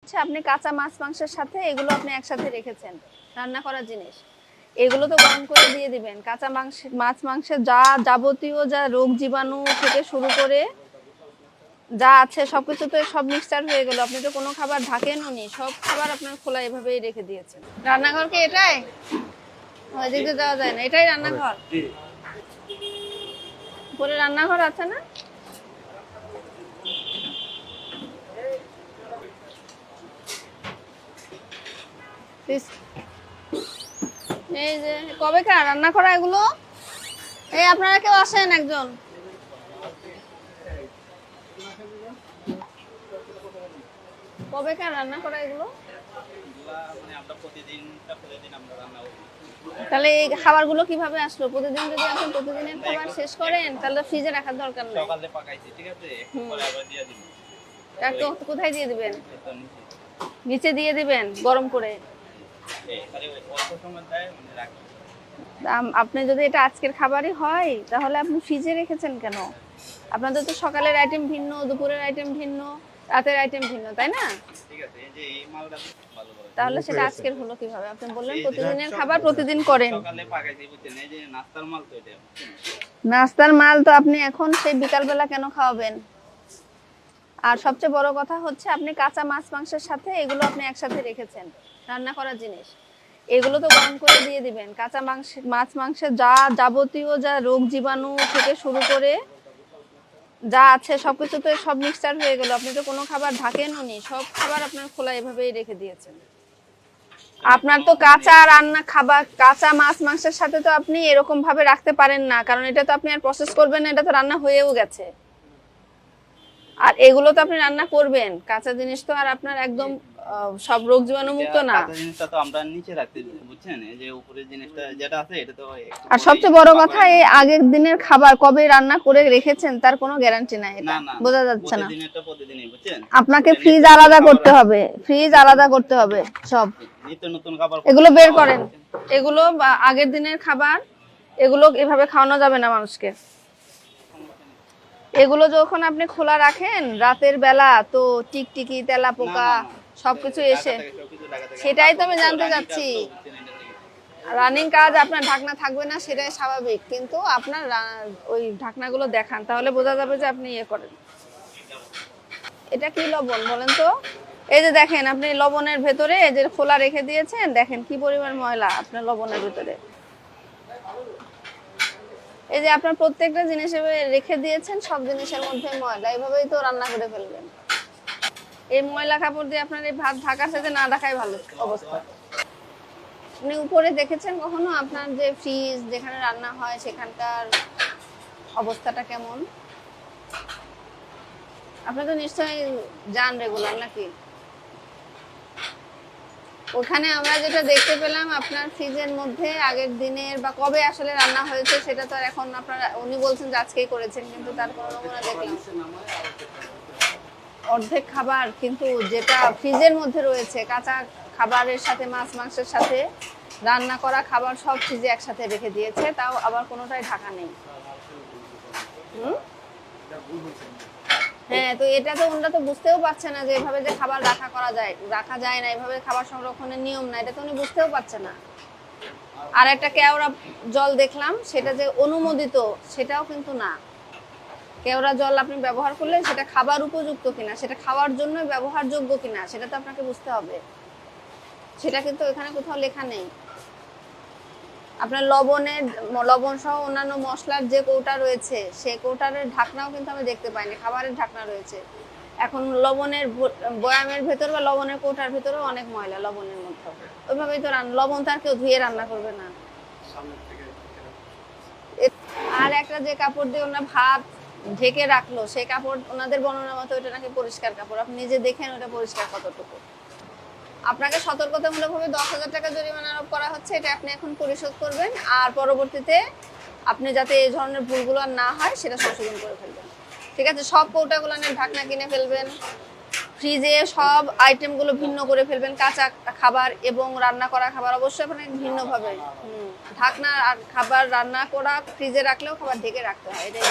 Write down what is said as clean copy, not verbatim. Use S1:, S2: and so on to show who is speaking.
S1: হচ্ছে আপনি কাঁচা মাছ মাংসের সাথে এগুলো আপনি একসাথে রেখেছেন রান্না করার জিনিস, এগুলো তো গরম করে দিয়ে দিবেন। কাঁচা মাছ মাংসের যা যাবতীয় যা রোগ জীবাণু থেকে শুরু করে যা আছে সবকিছু তো সব মিক্সচার হয়ে গেল। আপনি তো কোনো খাবার ঢাকেনও নি, সব খাবার আপনার খোলা এভাবেই রেখে দিয়েছেন। রান্নাঘর কি এটাই? ওইদিকে যাওয়া যায় না, এটাই রান্নাঘর? উপরে রান্নাঘর আছে না? এই যে কবে কার রান্না করা এগুলো? এই আপনারা কেউ আসেন একজন। কবে কার রান্না করা এগুলো? তাহলে এই খাবারগুলো কিভাবে আসলো? প্রতিদিন যদি আপনি প্রতিদিনের খাবার শেষ করেন তাহলে ফ্রিজে রাখার দরকার নেই।
S2: সকালে পাকাইছি, ঠিক আছে? পরে আবার দিয়ে দিন।
S1: তার তো কোথায় দিয়ে দিবেন? নিচে দিয়ে দিবেন গরম করে।
S2: এই খালি অল্প সময় দেয় মানে রাখি।
S1: আপনি যদি এটা আজকের খাবারই হয় তাহলে আপনি ফ্রিজে রেখেছেন কেন? আপনাদের তো সকালের আইটেম ভিন্ন, দুপুরের আইটেম ভিন্ন, রাতের আইটেম ভিন্ন, তাই না?
S2: ঠিক আছে, এই যে এই মালটা ভালো করে।
S1: তাহলে সেটা আজকের হলো কিভাবে? আপনি বললেন প্রতিদিনের খাবার প্রতিদিন করেন।
S2: সকালে পাকাইছি বুঝছেন, এই যে নাস্তার মাল তো এটা।
S1: নাস্তার মাল তো আপনি এখন সেই বিকালবেলা কেন খাওয়াবেন? আর সবচেয়ে বড় কথা হচ্ছে আপনি কাঁচা মাছ মাংসের সাথে এগুলো আপনি একসাথে রেখেছেন রান্না করার জিনিস, এগুলো তো গরম করে দিয়ে দিবেন। কাঁচা মাছ মাংসের যা যাবতীয় যা রোগ জীবাণু থেকে শুরু করে যা আছে সবকিছু তো সব মিক্সচার হয়ে গেল। আপনি তো কোনো খাবার ঢাকেনও নি, সব খাবার আপনার খোলা এভাবেই রেখে দিয়েছেন। আপনার তো কাঁচা রান্না খাবার, কাঁচা মাছ মাংসের সাথে তো আপনি এরকম ভাবে রাখতে পারেন না, কারণ এটা তো আপনি আর প্রসেস করবেন না, এটা তো রান্না হয়েও গেছে। আর এগুলো তো আপনি রান্না করবেন, কাঁচা জিনিস তো আর আপনার একদম সব রোগ জীবাণু মুক্ত না।
S2: কাঁচা জিনিসটা তো আমরা নিচে রাখতে বুঝছেন, এই যে উপরের জিনিসটা যেটা আছে এটা তো।
S1: আর সবচেয়ে বড় কথা এই আগের দিনের খাবার কবে রান্না করে রেখেছেন তার কোনো গ্যারান্টি নাই, এটা বোঝা যাচ্ছে না।
S2: প্রতিদিনটা প্রতিদিনই বুঝছেন,
S1: আপনাকে ফ্রিজ আলাদা করতে হবে, ফ্রিজ আলাদা করতে হবে। সব
S2: নিত্য নতুন খাবার
S1: এগুলো বের করেন, এগুলো আগের দিনের খাবার, এগুলো এভাবে খাওয়ানো যাবে না মানুষকে। এগুলো যখন আপনি খোলা রাখেন রাতের বেলা তো টিকটিকি তেলাপোকা সবকিছু এসে, সেটাই তো আমি জানতে চাচ্ছি। রানিং কাজ আপনার ঢাকনা থাকবে না সেটাই স্বাভাবিক, কিন্তু আপনার ওই ঢাকনাগুলো দেখান, তাহলে বোঝা যাবে যে আপনি ইয়ে করেন। এটা কি লবণ বলেন তো? এই যে দেখেন আপনি লবণের ভেতরে এই যে খোলা রেখে দিয়েছেন, দেখেন কি পরিমাণ ময়লা আপনার লবণের ভেতরে। এই যে আপনার প্রত্যেকটা জিনিস রেখে দিয়েছেন, সব জিনিসের মধ্যে ময়লা, এইভাবেই তো রান্না করে ফেলবেন। এই ময়লা কাপড় দিয়ে আপনার এই ভাত ঢাকার সাথে না ঢাকাই ভালো অবস্থা। আপনি উপরে দেখেছেন কখনো আপনার যে ফ্রিজ যেখানে রান্না হয় সেখানকার অবস্থাটা কেমন? আপনি তো নিশ্চয়ই যান রেগুলার নাকি? ওখানে আমরা যেটা দেখতে পেলাম আপনার ফ্রিজের মধ্যে আগের দিনের বা কবে আসলে রান্না হয়েছে সেটা তো আর এখন আপনারা, উনি বলছেন যে আজকেই করেছেন, কিন্তু তার কোনো নমুনা দেখলাম অর্ধেক খাবার, কিন্তু যেটা ফ্রিজের মধ্যে রয়েছে কাঁচা খাবারের সাথে মাছ মাংসের সাথে রান্না করা খাবার সব ফ্রিজে একসাথে রেখে দিয়েছে, তাও আবার কোনোটাই ঢাকা নেই। হ্যাঁ, তো এটা তো ওনারা তো বুঝতেও পারছে না যে এভাবে যে খাবার রাখা যায় না, এভাবে খাবার সংরক্ষণের নিয়ম না, এটা তো উনি বুঝতেও পারছে না। আর একটা কেওড়া জল দেখলাম, সেটা যে অনুমোদিত সেটাও কিন্তু না। কেওড়া জল আপনি ব্যবহার করলেন সেটা খাবার উপযুক্ত কিনা, সেটা খাওয়ার জন্য ব্যবহারযোগ্য কিনা সেটা তো আপনাকে বুঝতে হবে, সেটা কিন্তু এখানে কোথাও লেখা নেই। আপনার লবণ সহ অন্যান্য মশলার যে কৌটা রয়েছে সেই কৌটার ঢাকনাও কিন্তু আমি দেখতে পাইনি, খাবারের ঢাকনা রয়েছে। এখন লবণের বয়ামের ভেতর বা লবণের কৌটার ভেতরেও অনেক ময়লা লবণের মধ্যে, ওইভাবেই তো লবণ তার কেউ ধুয়ে রান্না করবে না। আর একটা যে কাপড় দিয়ে ওনারা ভাত ঢেকে রাখলো, সেই কাপড় ওনাদের বর্ণনা মতো ওটা নাকি পরিষ্কার কাপড়। আপনি নিজে দেখেন ওটা পরিষ্কার কতটুকু। আপনাকে সতর্কতামূলকভাবে 10,000 টাকা জরিমানা আরোপ করা হচ্ছে, এটা আপনি এখন পরিশোধ করবেন, আর পরবর্তীতে আপনি যাতে এই ধরনের ভুলগুলো না হয় সেটা সংশোধন করে ফেলবেন। ঠিক আছে, সব কৌটাগুলো ঢাকনা কিনে ফেলবেন, ফ্রিজে সব আইটেমগুলো ভিন্ন করে ফেলবেন, কাঁচা খাবার এবং রান্না করা খাবার অবশ্যই আপনাকে ভিন্নভাবে ঢাকনা আর খাবার রান্না করা ফ্রিজে রাখলেও খাবার ঢেকে রাখতে হয়, এটাই